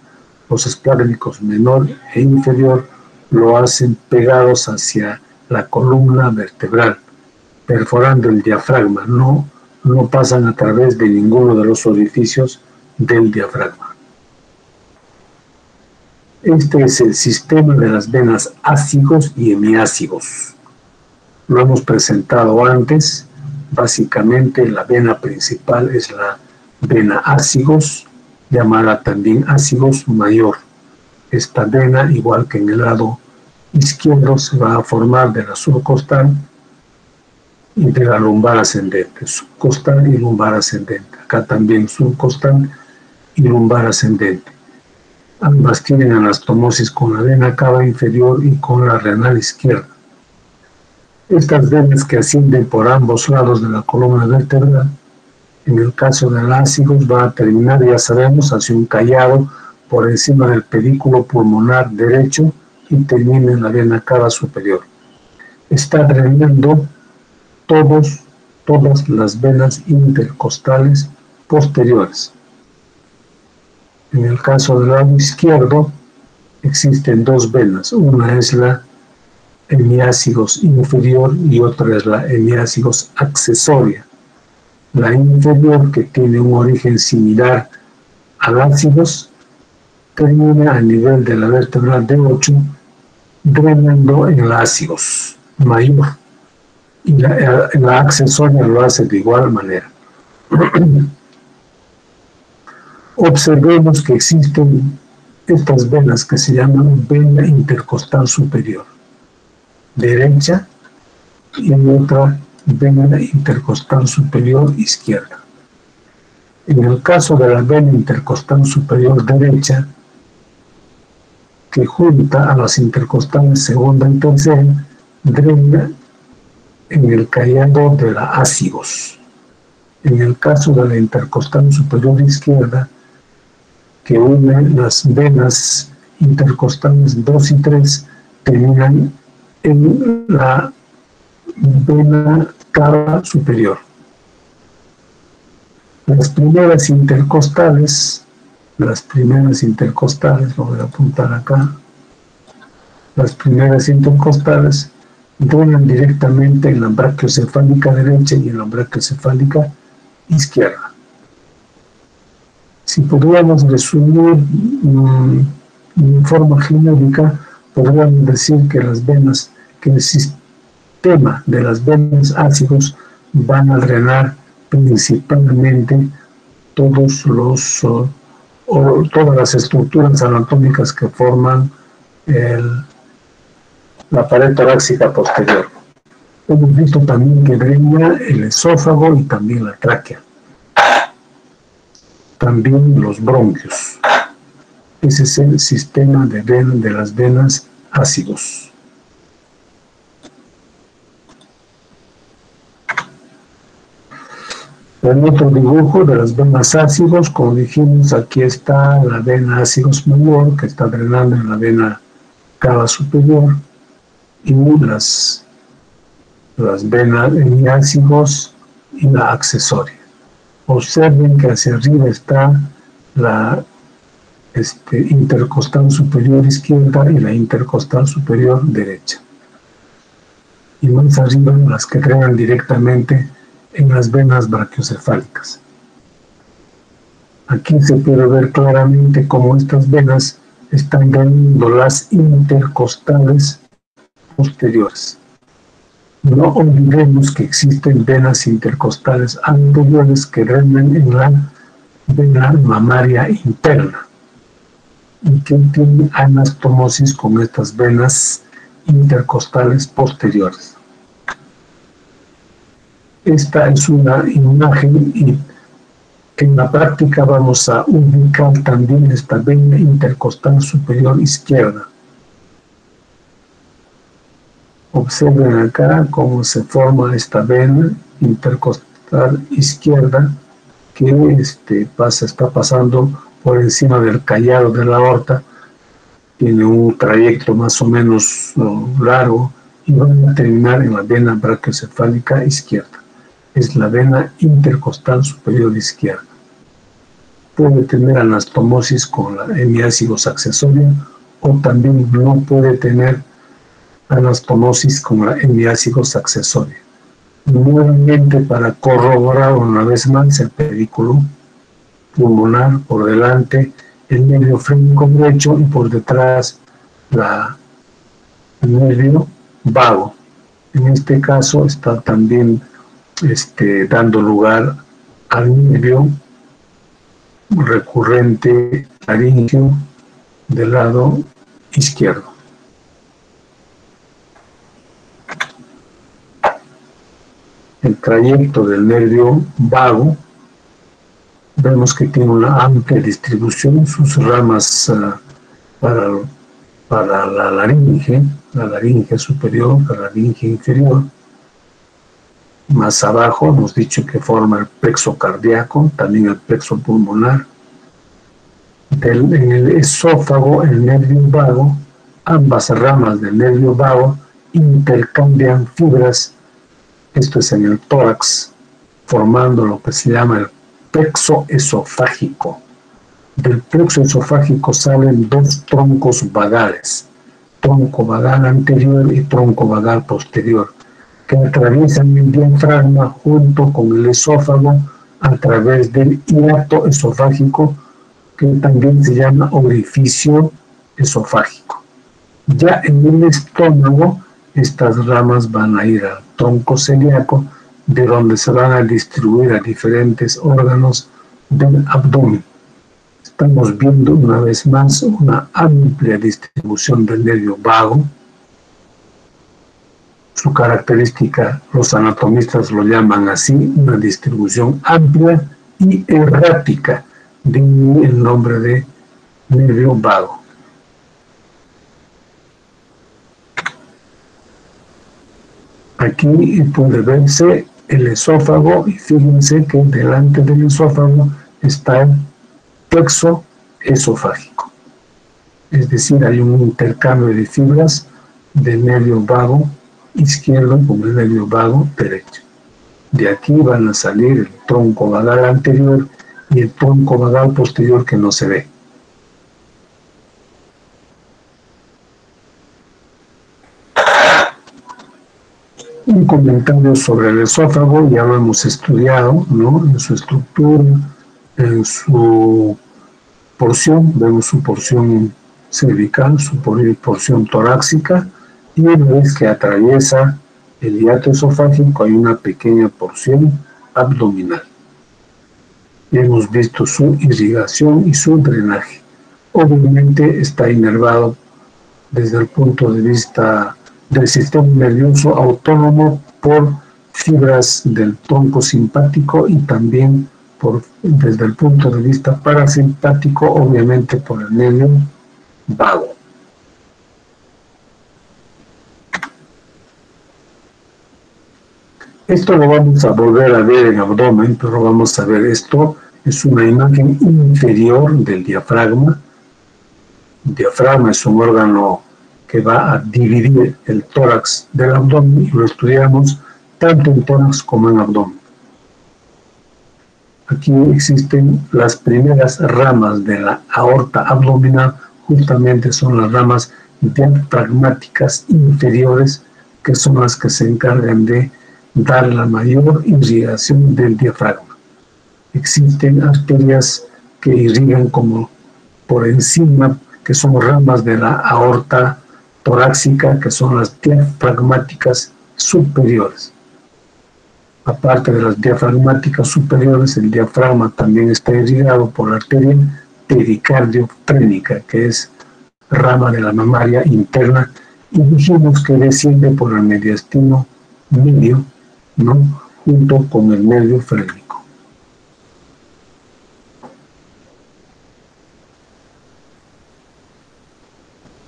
Los esplácnicos menor e inferior lo hacen pegados hacia la columna vertebral, perforando el diafragma, no no pasan a través de ninguno de los orificios del diafragma. Este es el sistema de las venas ácigos y hemiácigos. Lo hemos presentado antes. Básicamente la vena principal es la vena ácigos, llamada también ácigos mayor. Esta vena, igual que en el lado izquierdo, se va a formar de la subcostal y de la lumbar ascendente. Subcostal y lumbar ascendente. Acá también subcostal y lumbar ascendente. Ambas tienen anastomosis con la vena cava inferior y con la renal izquierda. Estas venas que ascienden por ambos lados de la columna vertebral, en el caso del ácigos, va a terminar, ya sabemos, hacia un callado por encima del pedículo pulmonar derecho y termina en la vena cava superior. Está drenando todas las venas intercostales posteriores. En el caso del lado izquierdo existen dos venas, una es la hemiácigos inferior y otra es la hemiácigos accesoria. La inferior, que tiene un origen similar al ácigos, termina a nivel de la vértebra D8, drenando en la ácigos mayor, y la accesoria lo hace de igual manera. Observemos que existen estas venas que se llaman vena intercostal superior derecha y otra vena intercostal superior izquierda. En el caso de la vena intercostal superior derecha, que junta a las intercostales segunda y tercera, drena en el callado de la ácigos. En el caso de la intercostal superior izquierda, que une las venas intercostales 2 y 3, terminan en la vena cava superior. Las primeras intercostales, lo voy a apuntar acá, las primeras intercostales drenan directamente en la brachiocefálica derecha y en la brachiocefálica izquierda. Si podríamos resumir en forma genérica, podríamos decir que el sistema de las venas ácigos van a drenar principalmente todas las estructuras anatómicas que forman la pared torácica posterior. Hemos visto también que drena el esófago y también la tráquea. También los bronquios. Ese es el sistema de las venas ácigos. En otro dibujo de las venas ácigos, como dijimos, aquí está la vena ácigos mayor, que está drenando en la vena cava superior, y las venas hemiácigos y la accesoria. Observen que hacia arriba está la intercostal superior izquierda y la intercostal superior derecha. Y más arriba las que drenan directamente en las venas brachiocefálicas. Aquí se puede ver claramente cómo estas venas están drenando las intercostales posteriores. No olvidemos que existen venas intercostales anteriores que drenan en la vena mamaria interna y que tienen anastomosis con estas venas intercostales posteriores. Esta es una imagen y en la práctica vamos a ubicar también esta vena intercostal superior izquierda. Observen acá cómo se forma esta vena intercostal izquierda que está pasando por encima del callado de la aorta. Tiene un trayecto más o menos largo y va a terminar en la vena brachiocefálica izquierda. Es la vena intercostal superior izquierda. Puede tener anastomosis con la hemiácigos accesoria o también no puede tener anastomosis con la hemiácigos accesoria. Nuevamente, para corroborar una vez más el pedículo pulmonar, por delante el nervio frénico derecho y por detrás el nervio vago. En este caso está también dando lugar al nervio recurrente laríngeo del lado izquierdo. El trayecto del nervio vago, vemos que tiene una amplia distribución, sus ramas para la laringe superior, la laringe inferior. Más abajo hemos dicho que forma el plexo cardíaco, también el plexo pulmonar. En el esófago, el nervio vago, ambas ramas del nervio vago intercambian fibras, esto es en el tórax, formando lo que se llama el plexo esofágico. Del plexo esofágico salen dos troncos vagales, tronco vagal anterior y tronco vagal posterior, que atraviesan el diafragma junto con el esófago a través del hiato esofágico, que también se llama orificio esofágico. Ya en el estómago, estas ramas van a ir al tronco celíaco, de donde se van a distribuir a diferentes órganos del abdomen. Estamos viendo una vez más una amplia distribución del nervio vago. Su característica, los anatomistas lo llaman así, una distribución amplia y errática, de el nombre de nervio vago. Aquí puede verse el esófago y fíjense que delante del esófago está el plexo esofágico. Es decir, hay un intercambio de fibras del nervio vago izquierdo con el nervio vago derecho. De aquí van a salir el tronco vagal anterior y el tronco vagal posterior, que no se ve. Un comentario sobre el esófago, ya lo hemos estudiado, ¿no? En su estructura, en su porción, vemos su porción cervical, su porción torácica, y una vez que atraviesa el hiato esofágico hay una pequeña porción abdominal. Hemos visto su irrigación y su drenaje. Obviamente está inervado desde el punto de vista del sistema nervioso autónomo por fibras del tronco simpático y también desde el punto de vista parasimpático, obviamente por el nervio vago. Esto lo vamos a volver a ver en abdomen, pero vamos a ver, esto es una imagen inferior del diafragma. El diafragma es un órgano que va a dividir el tórax del abdomen y lo estudiamos tanto en tórax como en abdomen. Aquí existen las primeras ramas de la aorta abdominal, justamente son las ramas diafragmáticas inferiores, que son las que se encargan de dar la mayor irrigación del diafragma. Existen arterias que irrigan como por encima, que son ramas de la aorta torácica, que son las diafragmáticas superiores. Aparte de las diafragmáticas superiores, el diafragma también está irrigado por la arteria pericardiofrénica, que es rama de la mamaria interna, y dijimos que desciende por el mediastino medio, ¿no?, junto con el nervio frénico.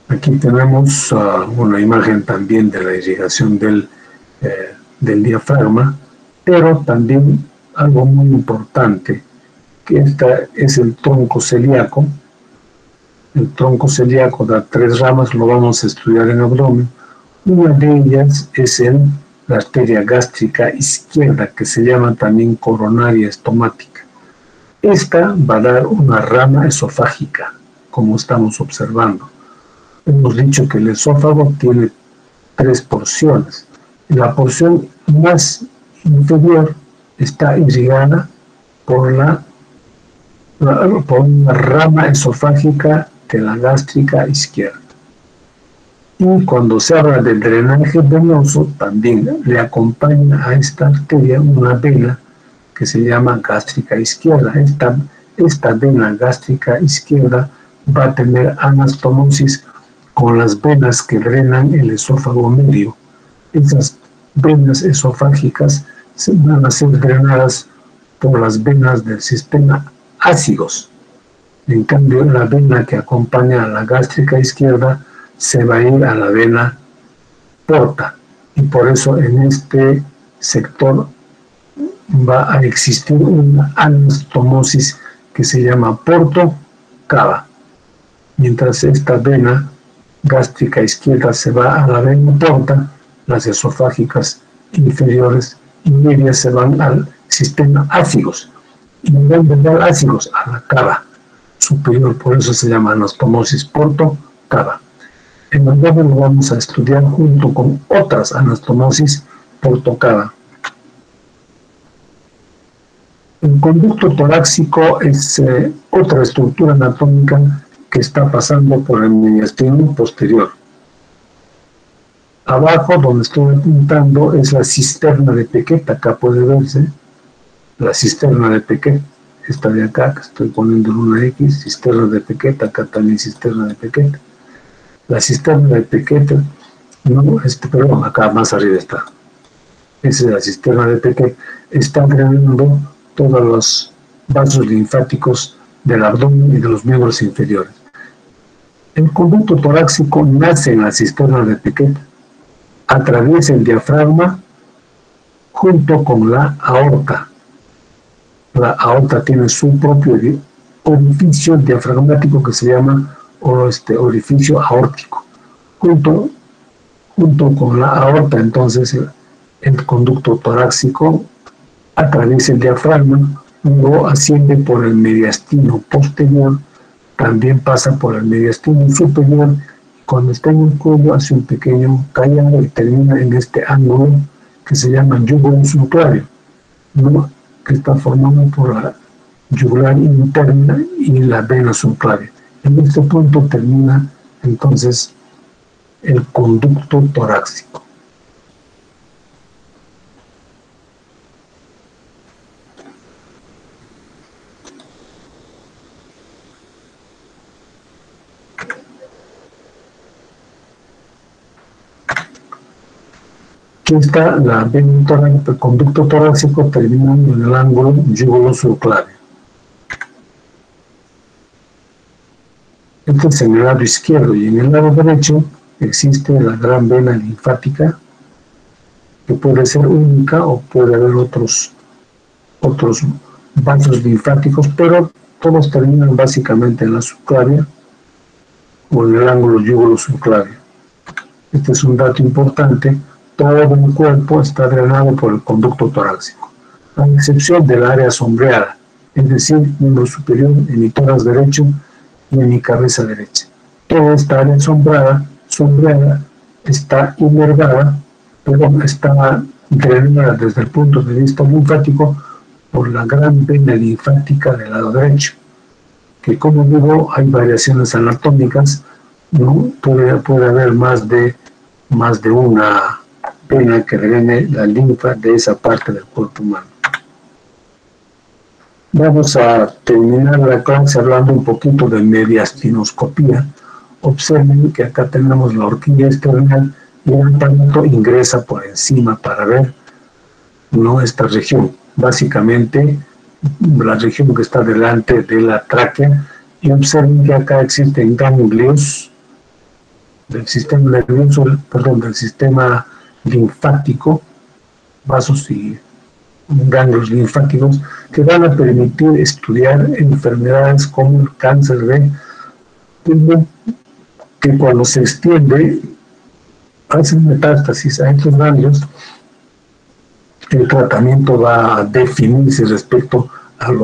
Aquí tenemos una imagen también de la irrigación del diafragma, pero también algo muy importante, que esta es el tronco celíaco. El tronco celíaco da 3 ramas, lo vamos a estudiar en abdomen. Una de ellas es la arteria gástrica izquierda, que se llama también coronaria estomática. Esta va a dar una rama esofágica, como estamos observando. Hemos dicho que el esófago tiene 3 porciones. La porción más inferior está irrigada por una rama esofágica de la gástrica izquierda. Y cuando se habla del drenaje venoso, también le acompaña a esta arteria una vena que se llama gástrica izquierda. Esta vena gástrica izquierda va a tener anastomosis con las venas que drenan el esófago medio. Esas venas esofágicas van a ser drenadas por las venas del sistema ácidos. En cambio, la vena que acompaña a la gástrica izquierda se va a ir a la vena porta, y por eso en este sector va a existir una anastomosis que se llama porto-cava. Mientras esta vena gástrica izquierda se va a la vena porta, las esofágicas inferiores y medias se van al sistema ácidos, y en vez de ácidos a la cava superior, por eso se llama anastomosis porto-cava. En el luego lo vamos a estudiar junto con otras anastomosis porto-cava. El conducto torácico es otra estructura anatómica que está pasando por el mediastino posterior. Abajo, donde estoy apuntando, es la cisterna de Pequet. Acá puede verse la cisterna de Pequet. Esta de acá, que estoy poniendo en una X, cisterna de Pequet. Acá también cisterna de Pequet. La cisterna de Pequet, perdón, acá más arriba está. Esa es la cisterna de Pequet. Está drenando todos los vasos linfáticos del abdomen y de los miembros inferiores. El conducto torácico nace en la cisterna de Pequet, atraviesa el diafragma junto con la aorta. La aorta tiene su propio orificio diafragmático que se llama orificio aórtico. Junto con la aorta, entonces, el conducto torácico atraviesa el diafragma, luego asciende por el mediastino posterior, también pasa por el mediastino superior, cuando está en el cuello hace un pequeño callado y termina en este ángulo que se llama yugulum subclavio, ¿no?, que está formado por la yugular interna y la vena subclavia. En este punto termina entonces el conducto torácico. Aquí está la vena torácica, el conducto torácico terminando en el ángulo yugulo-subclavio. Este es en el lado izquierdo, y en el lado derecho existe la gran vena linfática, que puede ser única o puede haber otros vasos linfáticos, pero todos terminan básicamente en la subclavia o en el ángulo yugulo-subclavio. Este es un dato importante. Todo el cuerpo está drenado por el conducto torácico, a excepción del área sombreada, es decir, miembro superior, en mi tórax derecho y en mi cabeza derecha. Toda esta área sombreada está inervada, está drenada desde el punto de vista linfático por la gran vena linfática del lado derecho, que, como digo, hay variaciones anatómicas, ¿no? Puede haber más de una vena que drene la linfa de esa parte del cuerpo humano. Vamos a terminar la clase hablando un poquito de mediastinoscopía. Observen que acá tenemos la horquilla esternal y el aparato ingresa por encima para ver, ¿no?, esta región. Básicamente, la región que está delante de la tráquea, y observen que acá existen ganglios del sistema nervioso, del sistema linfático, vasos y ganglios linfáticos, que van a permitir estudiar enfermedades como el cáncer de pulmón, que cuando se extiende hacen metástasis a estos ganglios. El tratamiento va a definirse respecto al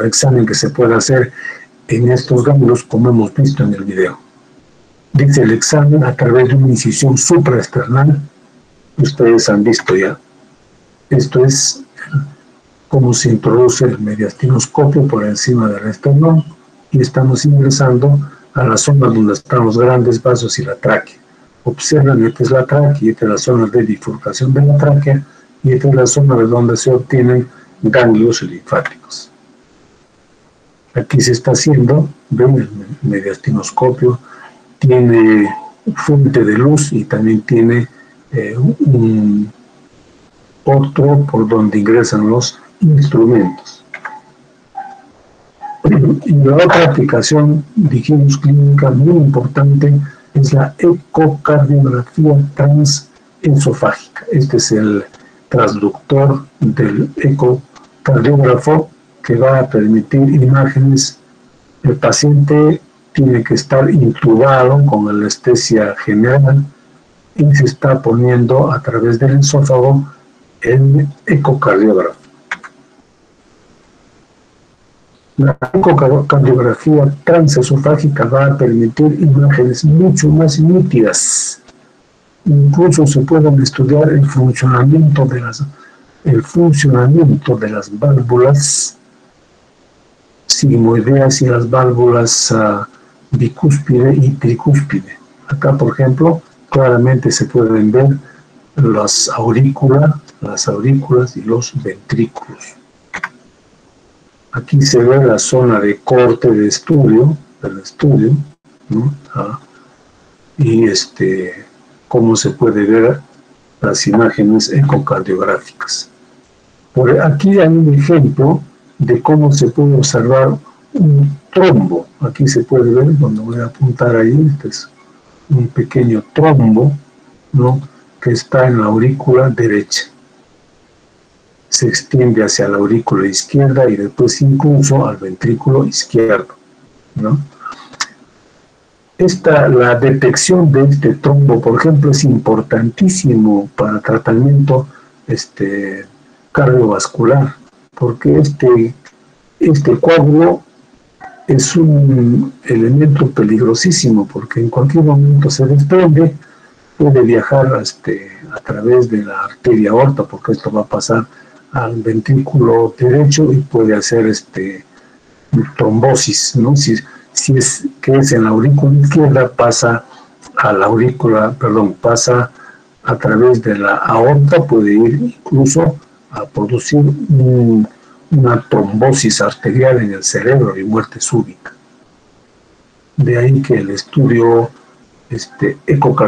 examen que se puede hacer en estos ganglios, como hemos visto en el video. Dice el examen a través de una incisión supraesternal, ustedes han visto ya. Esto es cómo se introduce el mediastinoscopio por encima del esternón y estamos ingresando a la zona donde están los grandes vasos y la tráquea. Observen, esta es la tráquea y esta es la zona de bifurcación de la tráquea y esta es la zona de donde se obtienen ganglios linfáticos. Aquí se está haciendo, ven, el mediastinoscopio tiene fuente de luz y también tiene un otro por donde ingresan los instrumentos. Y la otra aplicación, dijimos, clínica muy importante es la ecocardiografía transesofágica. Este es el transductor del ecocardiógrafo que va a permitir imágenes. El paciente tiene que estar intubado con anestesia general y se está poniendo a través del esófago el ecocardiógrafo. La ecocardiografía transesofágica va a permitir imágenes mucho más nítidas. Incluso se pueden estudiar el funcionamiento de las válvulas sigmoideas y las válvulas bicúspide y tricúspide. Acá, por ejemplo, claramente se pueden ver las aurículas y los ventrículos. Aquí se ve la zona de corte del estudio, ¿no? Y cómo se puede ver las imágenes ecocardiográficas. Por aquí hay un ejemplo de cómo se puede observar un trombo. Aquí se puede ver, donde voy a apuntar ahí, este es un pequeño trombo, ¿no?, que está en la aurícula derecha. Se extiende hacia la aurícula izquierda y después incluso al ventrículo izquierdo, ¿no? La detección de este trombo, por ejemplo, es importantísimo para tratamiento cardiovascular, porque este coágulo es un elemento peligrosísimo, porque en cualquier momento se desprende, puede viajar a través de la arteria aorta, porque esto va a pasar al ventrículo derecho y puede hacer trombosis, ¿no? Si es en la aurícula izquierda, pasa a través de la aorta, puede ir incluso a producir una trombosis arterial en el cerebro y muerte súbita. De ahí que el estudio ecocardiográfico